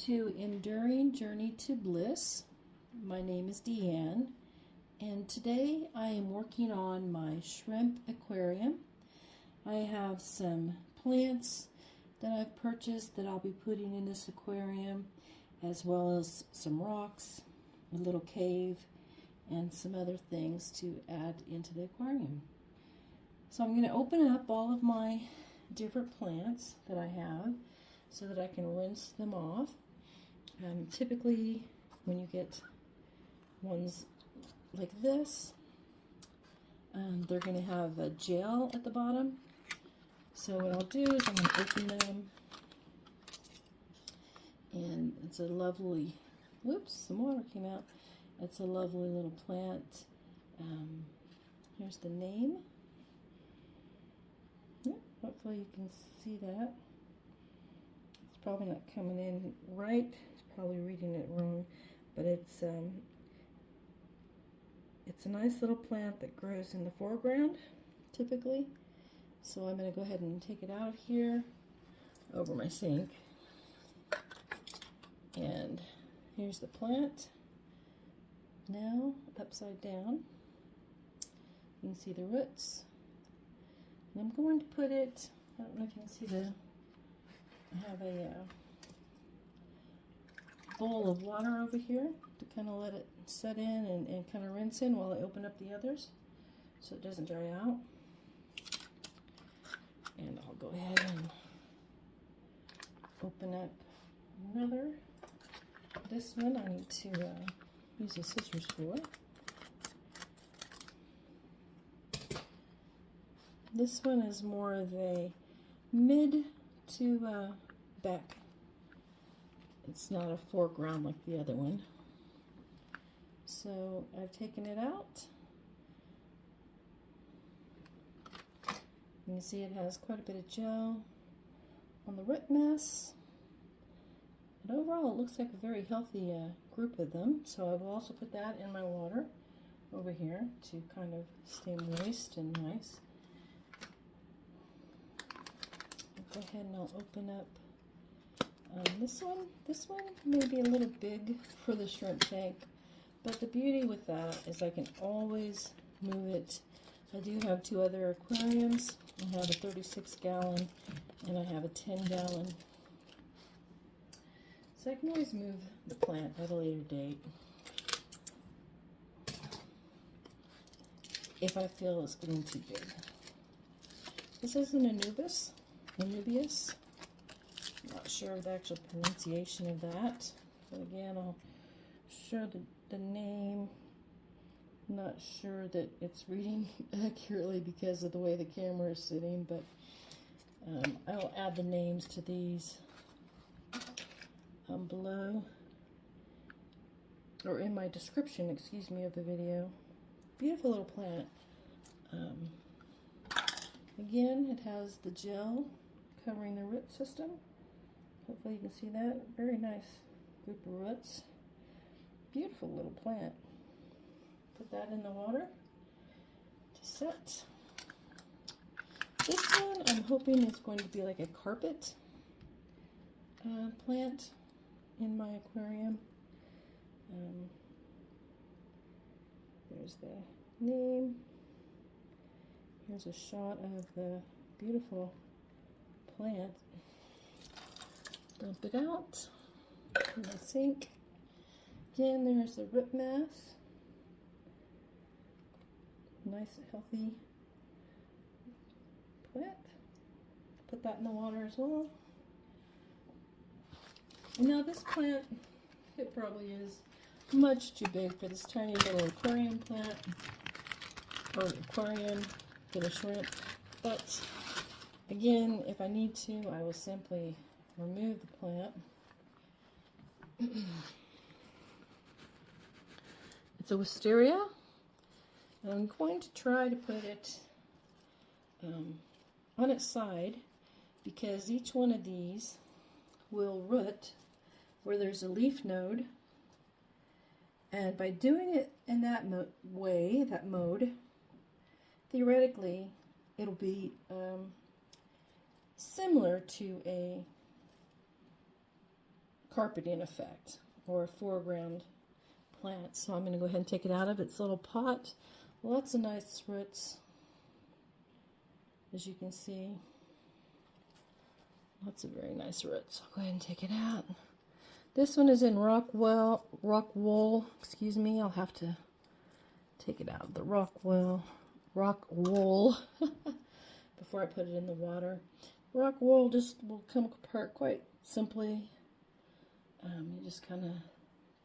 to Enduring Journey to Bliss. My name is Deanne, and today I am working on my shrimp aquarium. I have some plants that I've purchased that I'll be putting in this aquarium, as well as some rocks, a little cave, and some other things to add into the aquarium. So I'm going to open up all of my different plants that I have so that I can rinse them off. Typically, when you get ones like this, they're going to have a gel at the bottom. So what I'll do is I'm going to open them, and it's a lovely, whoops, some water came out. It's a lovely little plant. Here's the name. Yep, hopefully you can see that. It's probably not coming in right. It's probably reading it wrong, but it's a nice little plant that grows in the foreground, typically. So I'm going to go ahead and take it out of here over my sink. And here's the plant. Now, upside down. You can see the roots. And I'm going to put it, I don't know if you can see I have a bowl of water over here to kind of let it set in and kind of rinse in while I open up the others so it doesn't dry out. And I'll go ahead and open up another. This one I need to use the scissors for. This one is more of a mid to back. It's not a foreground like the other one. So I've taken it out. You can see it has quite a bit of gel on the root mass. But overall it looks like a very healthy group of them. So I will also put that in my water over here to kind of stay moist and nice. Go ahead and I'll open up this one. This one may be a little big for the shrimp tank, but the beauty with that is I can always move it. I do have two other aquariums. I have a 36-gallon and I have a 10-gallon. So I can always move the plant at a later date if I feel it's getting too big. This is an Anubias. Not sure of the actual pronunciation of that, but again, I'll show the name. Not sure that it's reading accurately because of the way the camera is sitting, but I'll add the names to these below, or in my description, excuse me, of the video. Beautiful little plant. Again, it has the gel covering the root system. Hopefully you can see that. Very nice group of roots. Beautiful little plant. Put that in the water to set. This one I'm hoping is going to be like a carpet plant in my aquarium. There's the name. Here's a shot of the beautiful plant. Dump it out in the sink. Again, there's the root mass. Nice, healthy plant. Put that in the water as well. Now this plant, it probably is much too big for this tiny little aquarium plant, or aquarium for the shrimp, but again, if I need to, I will simply remove the plant. It's a wisteria, and I'm going to try to put it on its side, because each one of these will root where there's a leaf node, and by doing it in that mode, theoretically, it'll be similar to a carpeting effect or a foreground plant. So I'm going to go ahead and take it out of its little pot. Lots of nice roots, as you can see. Lots of very nice roots. I'll go ahead and take it out. This one is in rock wool. Excuse me, I'll have to take it out of the rock wool before I put it in the water. Rock wool just will come apart quite simply. You just kind of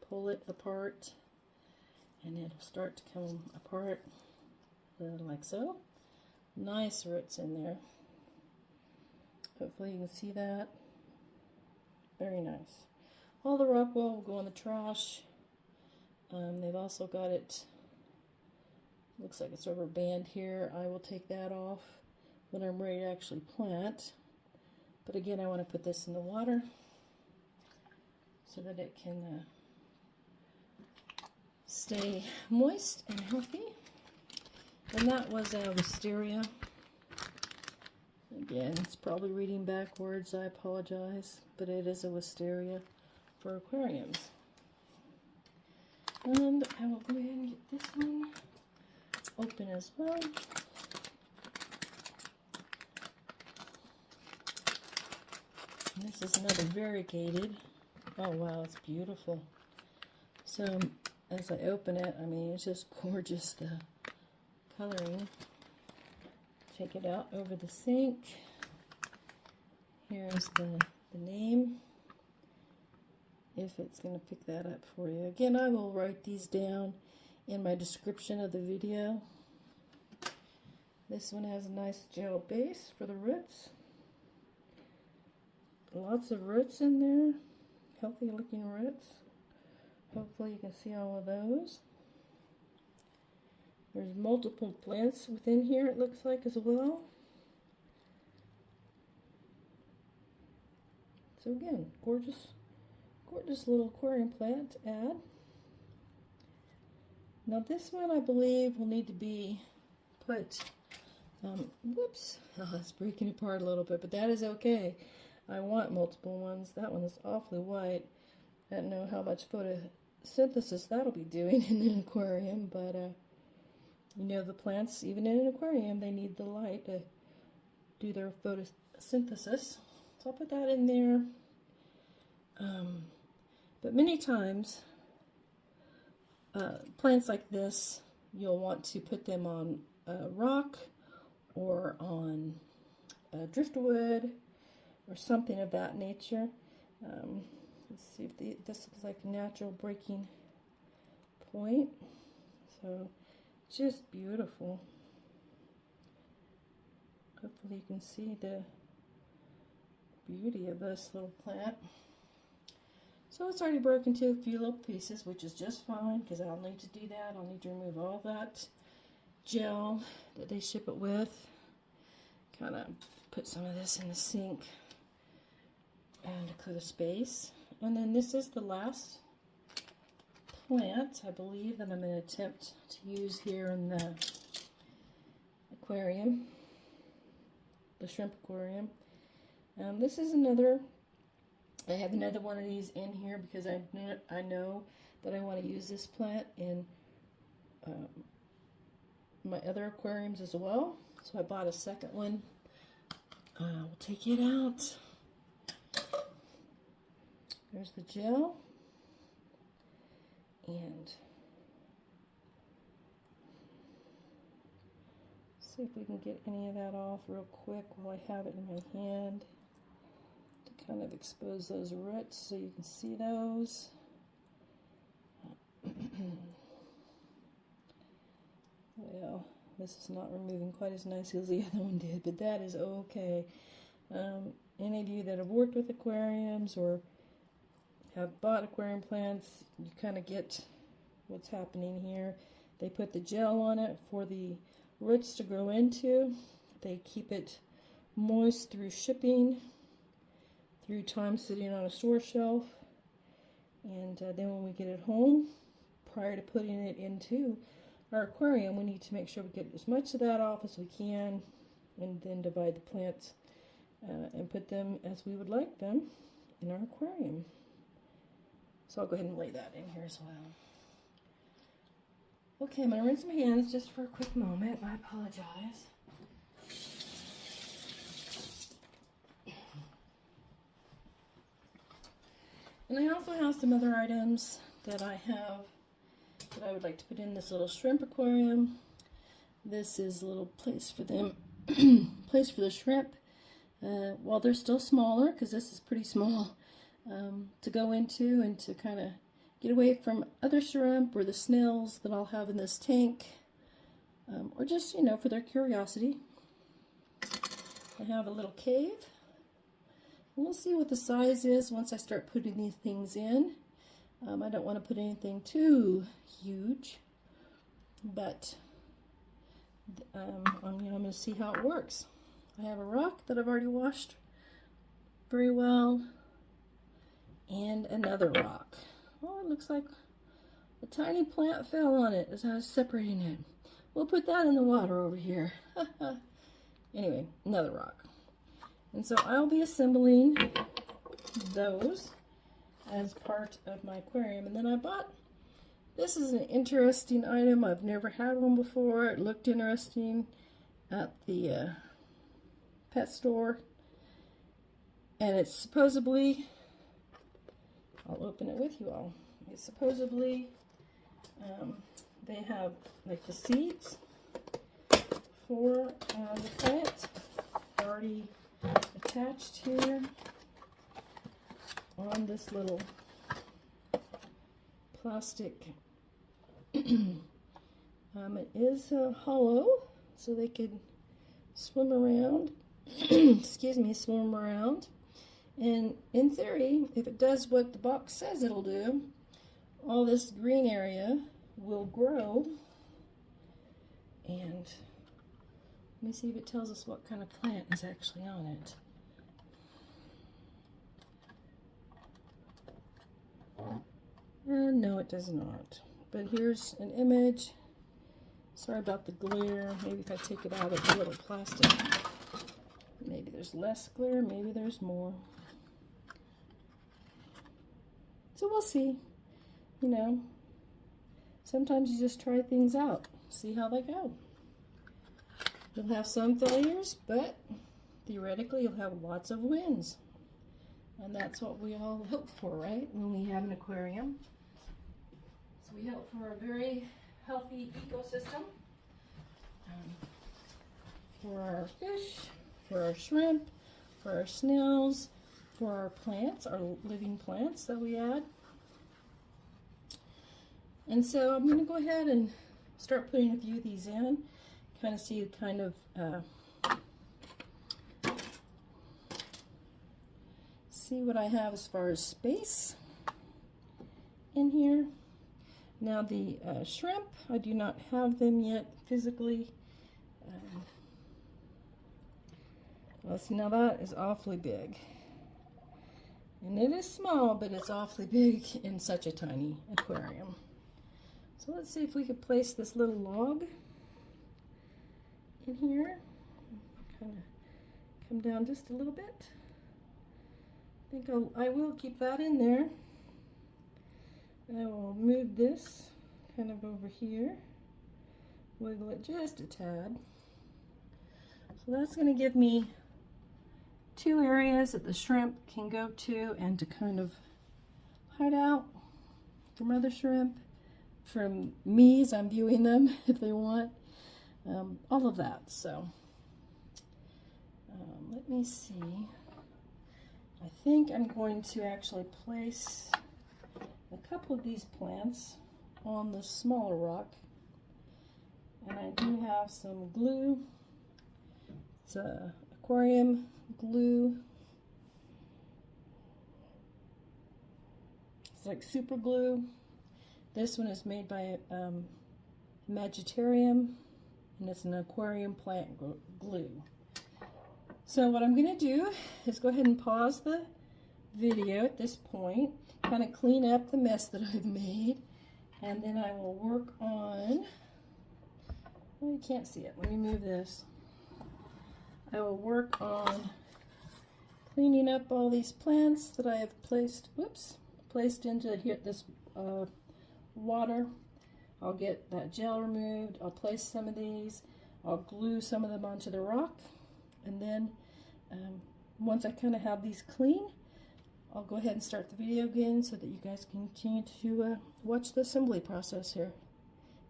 pull it apart and it'll start to come apart like so. Nice roots in there. Hopefully you can see that. Very nice. All the rock wool will go in the trash. They've also got it, looks like it's rubber band here. I will take that off when I'm ready to actually plant. But again, I want to put this in the water so that it can stay moist and healthy. And that was a wisteria. Again, it's probably reading backwards. I apologize, but it is a wisteria for aquariums. And I will go ahead and get this one open as well. And this is another variegated. Oh wow, it's beautiful. So as I open it, I mean, it's just gorgeous, the coloring. Take it out over the sink. Here's the name, if it's going to pick that up for you. Again, I will write these down in my description of the video. This one has a nice gel base for the roots. Lots of roots in there. Healthy looking roots. Hopefully you can see all of those. There's multiple plants within here, it looks like, as well. So again, gorgeous little aquarium plant to add. Now this one, I believe, will need to be put, whoops, oh, it's breaking apart a little bit, but that is okay. I want multiple ones. That one is awfully white. I don't know how much photosynthesis that'll be doing in an aquarium, but you know, the plants, even in an aquarium, they need the light to do their photosynthesis. So I'll put that in there. But many times, plants like this, you'll want to put them on rock or on driftwood or something of that nature. Let's see if this looks like a natural breaking point. So just beautiful. Hopefully you can see the beauty of this little plant. So it's already broken into a few little pieces, which is just fine because I'll need to do that. I'll need to remove all that gel that they ship it with. Kind of put some of this in the sink and to clear the space. And then this is the last plant, I believe, that I'm going to attempt to use here in the aquarium, the shrimp aquarium. This is another, I have another one of these in here because I know that I want to use this plant in my other aquariums as well. So I bought a second one. We'll take it out. There's the gel. And see if we can get any of that off real quick while I have it in my hand to kind of expose those roots so you can see those. Well, this is not removing quite as nicely as the other one did, but that is okay. Any of you that have worked with aquariums or have bought aquarium plants, you kind of get what's happening here. They put the gel on it for the roots to grow into. They keep it moist through shipping, through time sitting on a store shelf, and then when we get it home, prior to putting it into our aquarium, we need to make sure we get as much of that off as we can, and then divide the plants and put them as we would like them in our aquarium. So I'll go ahead and lay that in here as well. Okay, I'm going to rinse my hands just for a quick moment. I apologize. And I also have some other items that I would like to put in this little shrimp aquarium. This is a little place for them, place for the shrimp. While they're still smaller, because this is pretty small, to go into and to kind of get away from other shrimp or the snails that I'll have in this tank, or just, you know, for their curiosity. I have a little cave. We'll see what the size is once I start putting these things in. I don't want to put anything too huge, but I'm going to see how it works. I have a rock that I've already washed very well, and another rock. Oh, it looks like a tiny plant fell on it as I was separating it. We'll put that in the water over here. Anyway, another rock. And so I'll be assembling those as part of my aquarium. And then I bought, this is an interesting item. I've never had one before. It looked interesting at the pet store. And it's supposedly, I'll open it with you all. It's supposedly, they have like the seeds for the plant already attached here on this little plastic. It is hollow, so they could swim around. Excuse me, swim around. And in theory, if it does what the box says it'll do, all this green area will grow. And let me see if it tells us what kind of plant is actually on it. No, it does not. But here's an image. Sorry about the glare. Maybe if I take it out of the little plastic, maybe there's less glare, maybe there's more. So we'll see. You know, sometimes you just try things out, see how they go. You'll have some failures, but theoretically you'll have lots of wins. And that's what we all hope for, right? When we have an aquarium. So we hope for a very healthy ecosystem for our fish, for our shrimp, for our snails, for our plants, our living plants that we add. And so I'm going to go ahead and start putting a few of these in, kind of see kind of see what I have as far as space in here. Now the shrimp, I do not have them yet physically. Well, see, now that is awfully big. And it is small, but it's awfully big in such a tiny aquarium. So let's see if we could place this little log in here. Kind of come down just a little bit. I think I will keep that in there. I will move this kind of over here. Wiggle it just a tad. So that's going to give me two areas that the shrimp can go to and to kind of hide out from other shrimp, from me as I'm viewing them if they want, all of that. So let me see. I think I'm going to actually place a couple of these plants on the smaller rock. And I do have some glue. It's Aquarium glue. It's like super glue. This one is made by Magitarium, and it's an aquarium plant glue. So what I'm going to do is go ahead and pause the video at this point, kind of clean up the mess that I've made, and then I will work on, well, you can't see it, let me move this. I will work on cleaning up all these plants that I have placed, whoops, placed into here, this water. I'll get that gel removed. I'll place some of these. I'll glue some of them onto the rock. And then once I kind of have these clean, I'll go ahead and start the video again so that you guys can continue to watch the assembly process here.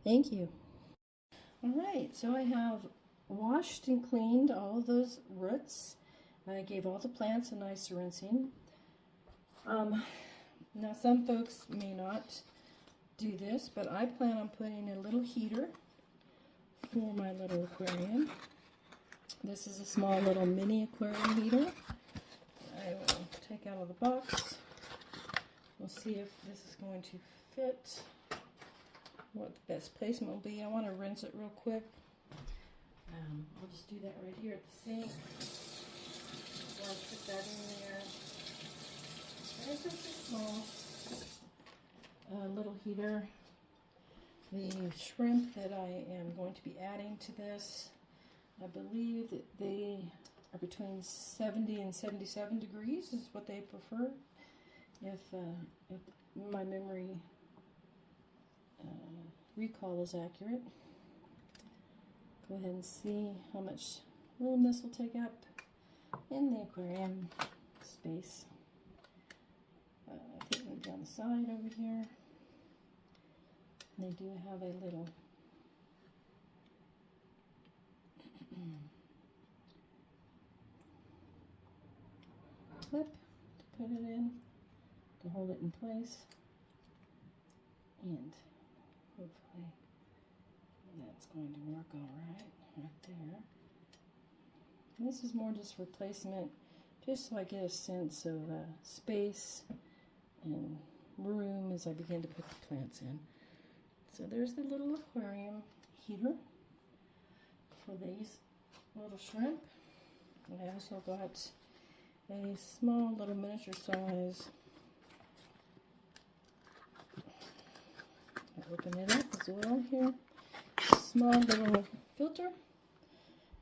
Thank you. Alright, so I have washed and cleaned all of those roots. I gave all the plants a nice rinsing. Now some folks may not do this, but I plan on putting a little heater for my little aquarium. This is a small little mini aquarium heater. I will take out of the box. We'll see if this is going to fit, what the best placement will be. I want to rinse it real quick. I'll just do that right here at the sink. So I'll put that in there. There's just a small little heater. The shrimp that I am going to be adding to this, I believe that they are between 70 and 77 degrees is what they prefer. If my memory recall is accurate. Go ahead and see how much room this will take up in the aquarium space. I think maybe on the side over here. They do have a little clip to put it in, to hold it in place, and hopefully that's going to work all right there. And this is more just replacement, just so I get a sense of space and room as I begin to put the plants in. So there's the little aquarium heater for these little shrimp. I also got a small little miniature size. I open it up as well here. Small little filter.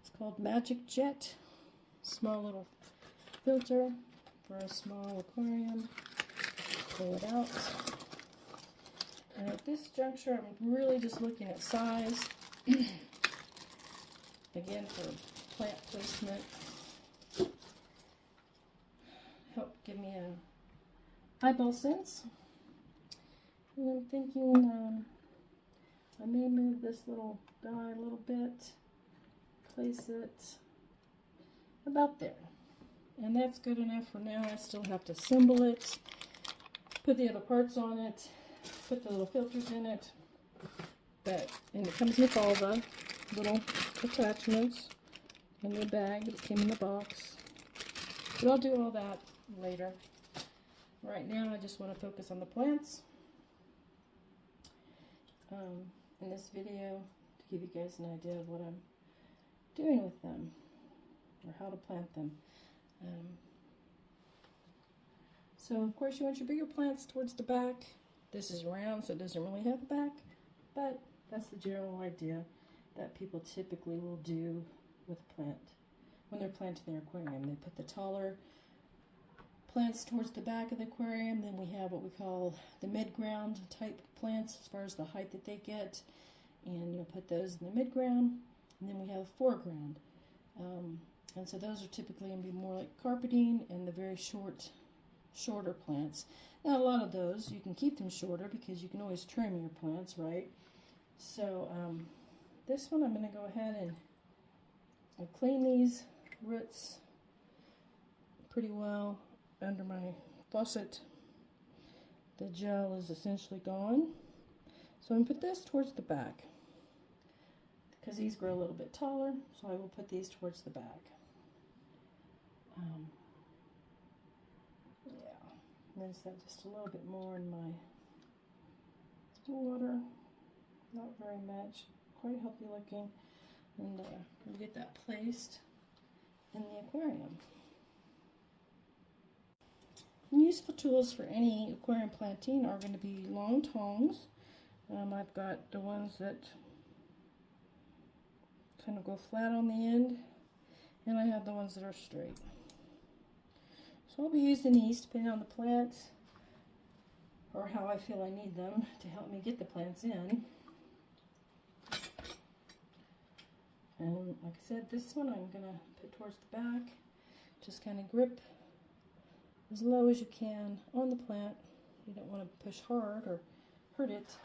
It's called Magic Jet. Small little filter for a small aquarium. Pull it out. And at this juncture, I'm really just looking at size. Again, for plant placement. Help give me a eyeball sense. And I'm thinking I may move this little guy a little bit. Place it about there. And that's good enough for now. I still have to assemble it. Put the other parts on it. Put the little filters in it, and it comes with all the little attachments in the bag that came in the box. But I'll do all that later. Right now I just want to focus on the plants in this video to give you guys an idea of what I'm doing with them or how to plant them. So of course you want your bigger plants towards the back. This is round, so it doesn't really have a back, but that's the general idea that people typically will do with a plant. When they're planting their aquarium, they put the taller plants towards the back of the aquarium. Then we have what we call the mid-ground type plants as far as the height that they get. And you'll put those in the mid-ground. And then we have foreground. And so those are typically going to be more like carpeting and the very shorter plants. Now a lot of those, you can keep them shorter because you can always trim your plants, right? So this one I'm going to go ahead and clean these roots pretty well under my faucet. The gel is essentially gone. So I'm going to put this towards the back because these grow a little bit taller, so I will put these towards the back. Rinse that just a little bit more in my water, not very much, quite healthy looking, and we'll get that placed in the aquarium. And useful tools for any aquarium planting are going to be long tongs. I've got the ones that kind of go flat on the end, and I have the ones that are straight. So I'll be using these depending on the plant. or how I feel I need them to help me get the plants in. And like I said, this one I'm going to put towards the back. Just kind of grip as low as you can on the plant. You don't want to push hard or hurt it.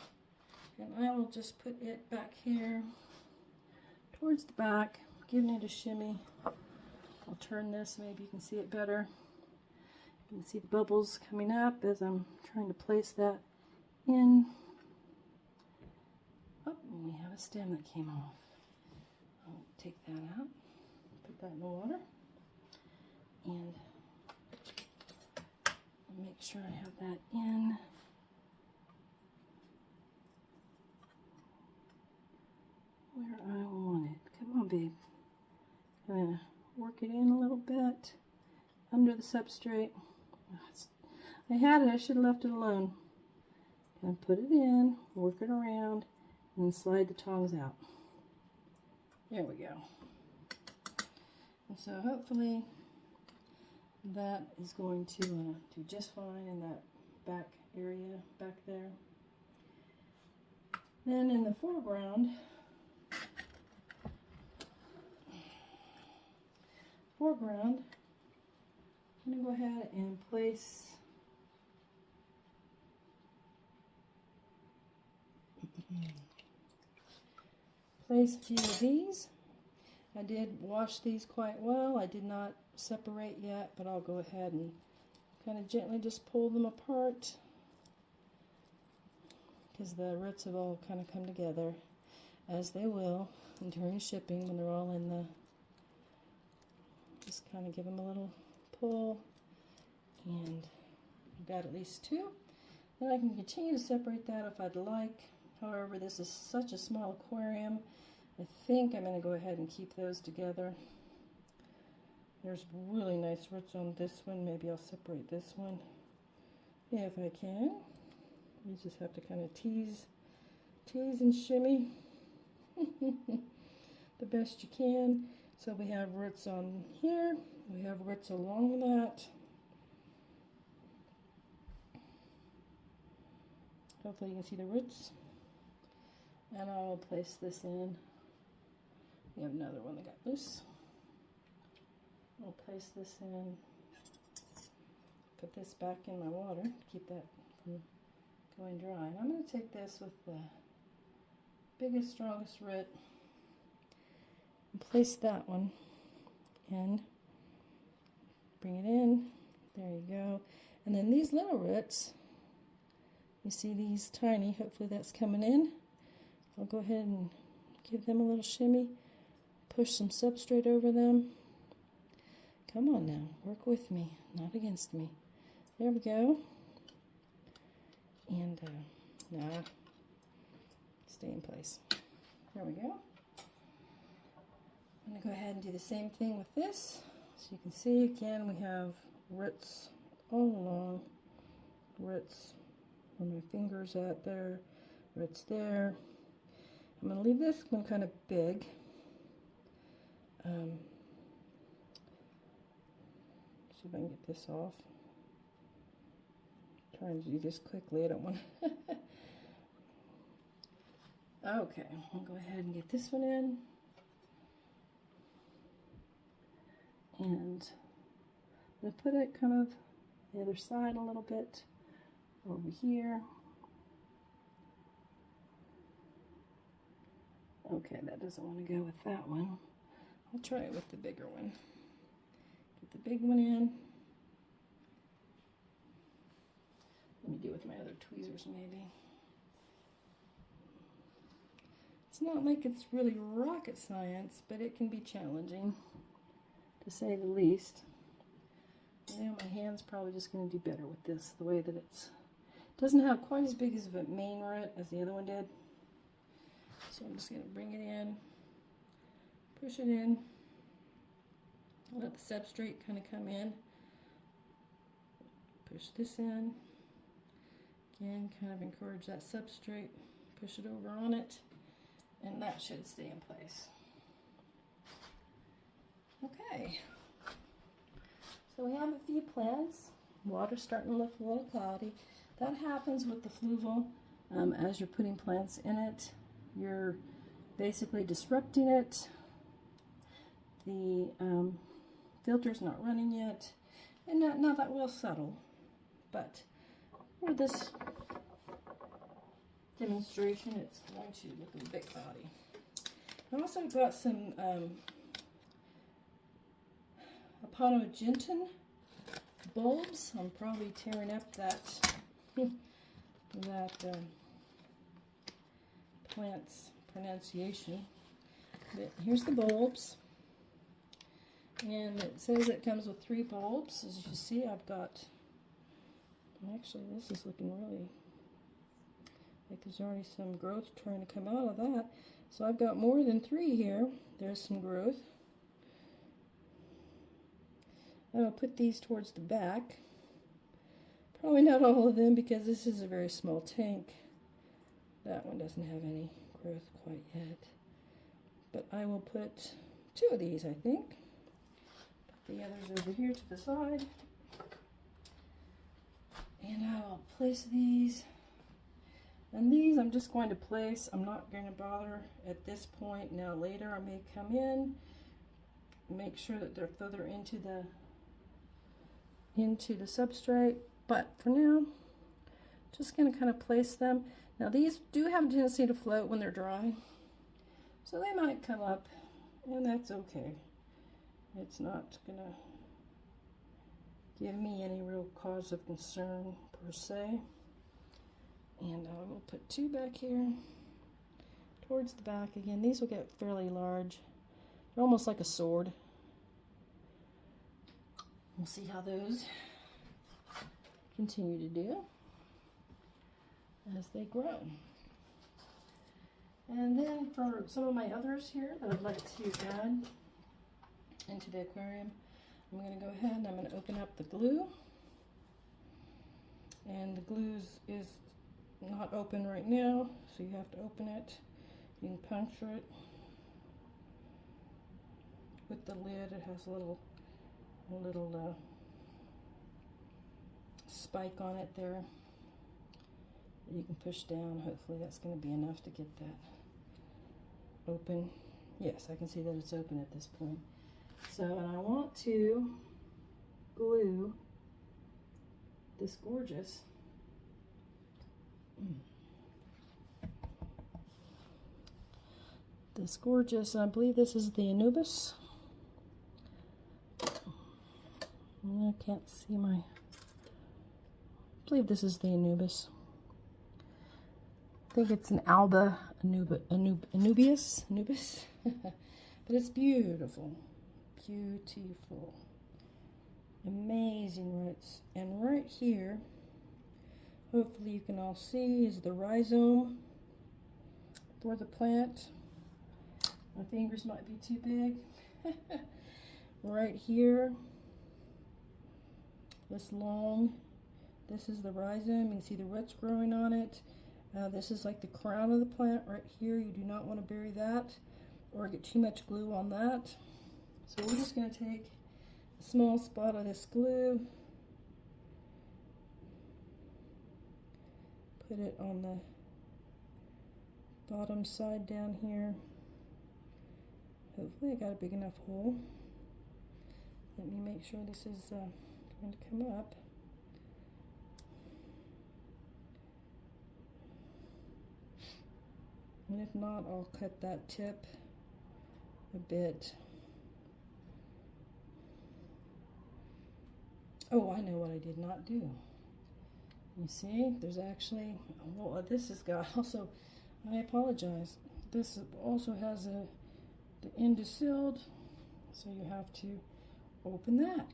And I will just put it back here towards the back, giving it a shimmy. I'll turn this, maybe you can see it better. You can see the bubbles coming up as I'm trying to place that in. Oh, and we have a stem that came off. I'll take that out, put that in the water, and make sure I have that in. Where I want it. Come on, babe. I'm going to work it in a little bit under the substrate. I had it, I should have left it alone. And put it in, work it around, and then slide the tongs out. There we go. And so hopefully that is going to do just fine in that back area back there. Then in the foreground, I'm going to go ahead and place a few of these. I did wash these quite well. I did not separate yet, but I'll go ahead and kind of gently just pull them apart because the roots have all kind of come together, as they will during shipping when they're all in the. Just kind of give them a little pull, and I've got at least two. Then I can continue to separate that if I'd like. However, this is such a small aquarium, I think I'm going to go ahead and keep those together. There's really nice roots on this one. Maybe I'll separate this one if I can. You just have to kind of tease and shimmy the best you can. So we have roots on here, we have roots along that. Hopefully you can see the roots. And I'll place this in. We have another one that got loose. I'll place this in, put this back in my water to keep that from going dry. And I'm going to take this with the biggest, strongest root and place that one in. Bring it in. There you go. And then these little roots, you see these tiny, hopefully that's coming in. I'll go ahead and give them a little shimmy, push some substrate over them. Come on now, work with me, not against me. There we go. And stay in place. There we go. I'm going to go ahead and do the same thing with this. So you can see again we have roots all along, roots where my finger's at there, roots there. I'm going to leave this one kind of big. See if I can get this off. I'm trying to do this quickly, I don't want to. Okay, I'll go ahead and get this one in. And I'm going to put it kind of the other side a little bit over here. Okay, that doesn't want to go with that one. I'll try it with the bigger one. Get the big one in. Let me do it with my other tweezers maybe. It's not like it's really rocket science, but it can be challenging, to say the least. You know, my hand's probably just going to do better with this, the way that it doesn't have quite as big as a main root as the other one did. So I'm just going to bring it in, push it in, let the substrate kind of come in, push this in, again kind of encourage that substrate, push it over on it, and that should stay in place. Okay, so we have a few plants. Water's starting to look a little cloudy. that happens with the fluval. As you're putting plants in it, you're basically disrupting it. The filter's not running yet, and now that will settle. But for this demonstration, it's going to look a bit cloudy. I also got some Apanogentin bulbs. I'm probably tearing up that plant's pronunciation. But here's the bulbs, and it says it comes with 3 bulbs. As you see, I've got, actually this is looking really like there's already some growth trying to come out of that. So I've got more than 3 here. There's some growth. I'll put these towards the back. Probably not all of them because this is a very small tank. That one doesn't have any growth quite yet. But I will put 2 of these, I think. Put the others over here to the side. And I will place these. And these I'm just going to place. I'm not going to bother at this point. Now later I may come in, make sure that they're further into the substrate. But for now, just going to kind of place them. Now these do have a tendency to float when they're dry, so they might come up, and that's okay. It's not going to give me any real cause of concern per se. And I will put 2 back here towards the back again. These will get fairly large. They're almost like a sword. We'll see how those continue to do as they grow. And then for some of my others here that I'd like to add into the aquarium, I'm going to go ahead and I'm going to open up the glue. And the glue is not open right now, so you have to open it. You can puncture it with the lid. It has a little spike on it there that you can push down. Hopefully that's going to be enough to get that open. Yes, I can see that it's open at this point. So, and I want to glue this gorgeous I believe this is the Anubis. I can't see I believe this is the Anubis. I think it's an Alba Anubis, but it's beautiful, beautiful, amazing roots. And right here, hopefully you can all see, is the rhizome for the plant. My fingers might be too big. Right here, this is the rhizome. You can see the roots growing on it. This is like the crown of the plant right here. You do not want to bury that or get too much glue on that. So we're just going to take a small spot of this glue, put it on the bottom side down here. Hopefully I got a big enough hole. Let me make sure this is going to come up. And if not, I'll cut that tip a bit. Oh, I know what I did not do. You see, there's actually, well, this has got also, I apologize, this also has the end is sealed, so you have to open that.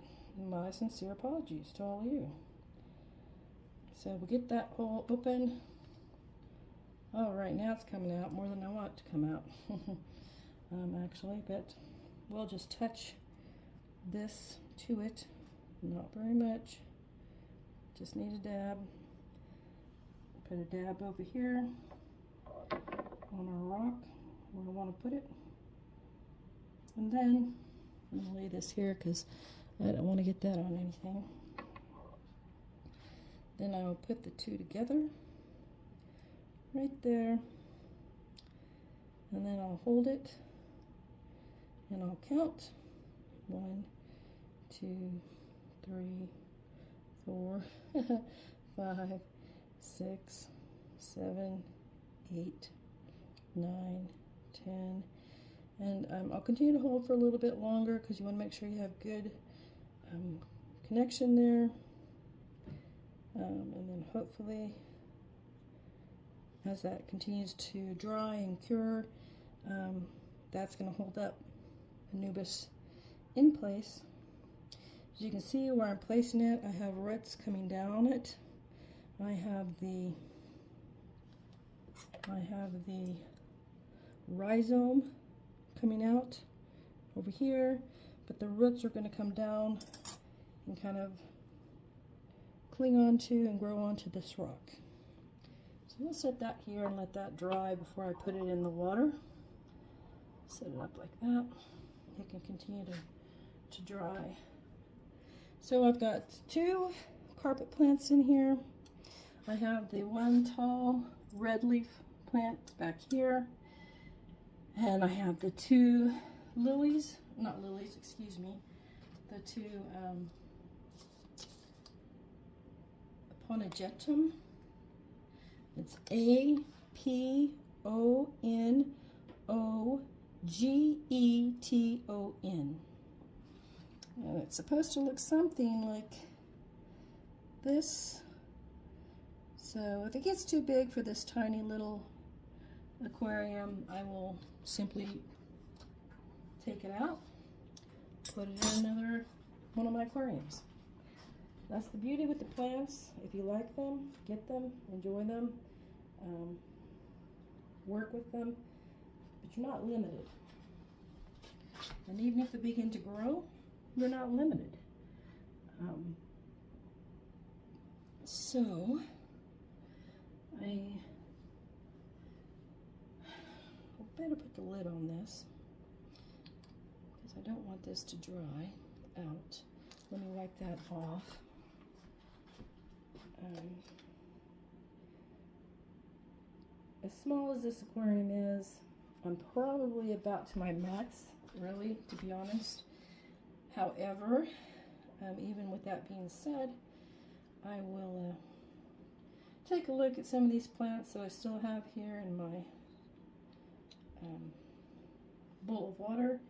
My sincere apologies to all of you. So we'll get that hole open. Oh, right now it's coming out more than I want it to come out. Actually, but we'll just touch this to it. Not very much. Just need a dab. Put a dab over here on our rock where I want to put it. And then I'm going to lay this here because I don't want to get that on anything. Then I will put the two together right there, and then I'll hold it and I'll count 1, 2, 3, 4, 5, 6, 7, 8, 9, 10, and I'll continue to hold for a little bit longer because you want to make sure you have good connection there, and then hopefully as that continues to dry and cure, that's going to hold up Anubis in place. As you can see where I'm placing it, I have roots coming down it. I have the rhizome coming out over here, but the roots are going to come down and kind of cling onto and grow onto this rock. So we'll set that here and let that dry before I put it in the water. Set it up like that. It can continue to dry. So I've got 2 carpet plants in here. I have the one tall red leaf plant back here, and I have the 2 lilies, not lilies, excuse me, the 2 Aponogetum. It's Aponogeton. And it's supposed to look something like this. So if it gets too big for this tiny little aquarium, I will simply take it out, put it in another one of my aquariums. That's the beauty with the plants. If you like them, get them, enjoy them, work with them, but you're not limited. And even if they begin to grow, you're not limited. So I better put the lid on this because I don't want this to dry out. Let me wipe that off. As small as this aquarium is, I'm probably about to my max, really, to be honest. However, even with that being said, I will take a look at some of these plants that I still have here in my bowl of water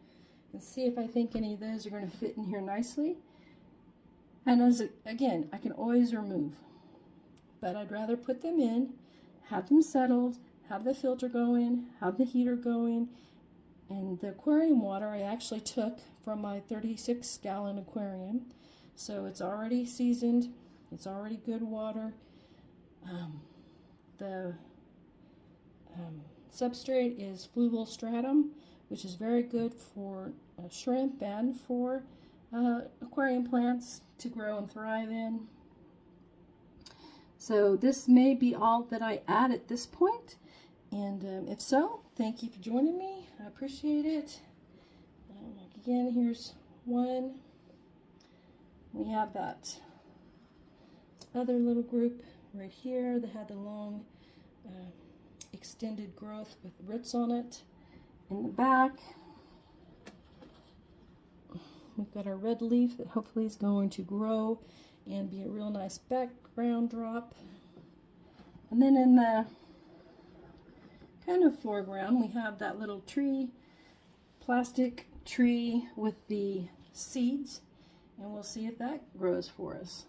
and see if I think any of those are going to fit in here nicely. And again, I can always remove, but I'd rather put them in, have them settled, have the filter going, have the heater going. And the aquarium water I actually took from my 36-gallon aquarium, so it's already seasoned, it's already good water. The substrate is fluval stratum, which is very good for shrimp and for aquarium plants to grow and thrive in. So this may be all that I add at this point, and if so, thank you for joining me. I appreciate it. Again, here's one. We have that other little group right here that had the long extended growth with roots on it. In the back, we've got our red leaf that hopefully is going to grow and be a real nice background drop. And then in the kind of foreground, we have that little tree, plastic tree with the seeds, and we'll see if that grows for us.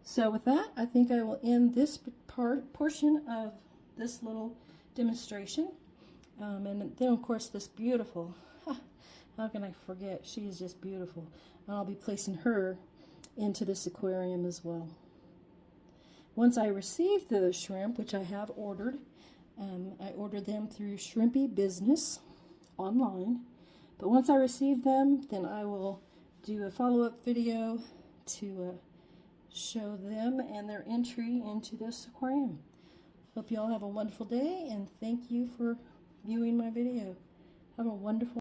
So with that, I think I will end this portion of this little demonstration. And then of course this beautiful, how can I forget, she is just beautiful. And I'll be placing her into this aquarium as well. Once I receive the shrimp, which I have ordered, I ordered them through Shrimpy Business online. But once I receive them, then I will do a follow-up video to show them and their entry into this aquarium. Hope you all have a wonderful day, and thank you for viewing my video. Have a wonderful